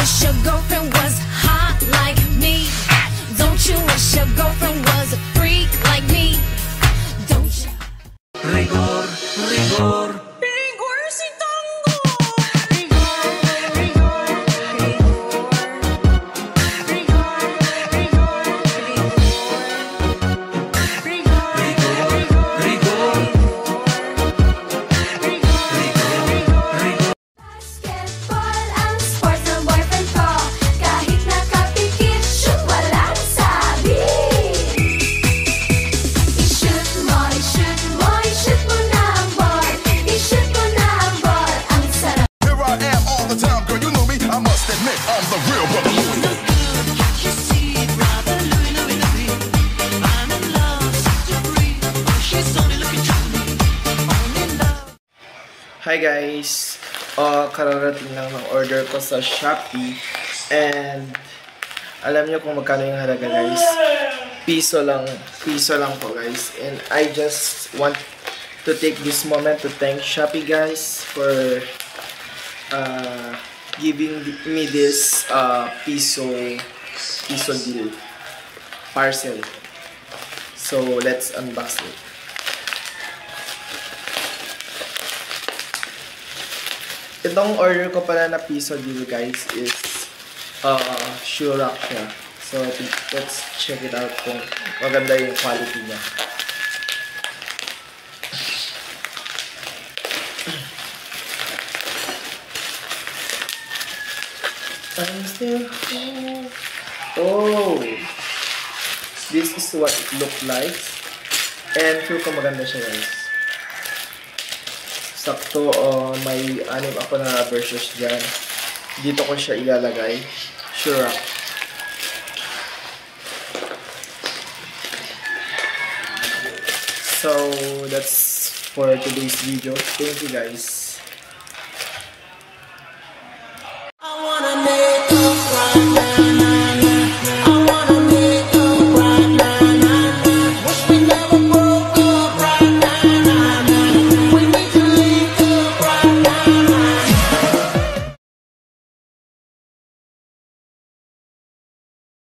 wish your girlfriend was hot like me? Don't you wish your girlfriend was a freak like me? Don't you? Rigor, rigor. Rigor si Tango. Basketball ang sport ng boyfriend ko. Kahit nakapikit, shoot walang sabi. I-shoot mo, i-shoot mo, i-shoot mo na ang ball. I-shoot mo na ang ball. Ang sarap. Here I am all the time, girl, you know me. I must admit, I'm the real brother Louie. Hi guys! Kararating lang ng order ko sa Shopee and alam niyo kung magkano yung halaga guys? Piso lang po guys, and I just want to take this moment to thank Shopee guys for giving me this piso deal parcel. So let's unbox it. Itong order ko pala na piso deal guys is shoe rack siya. So let's check it out kung maganda yung quality niya. I'm still here. Oh! This is what it looked like. And feel ko maganda siya guys. Sakto, may 6 ako na versus dyan. Dito ko siya ilalagay. Sure. So, that's for today's video. Thank you guys. I wanna make up right now.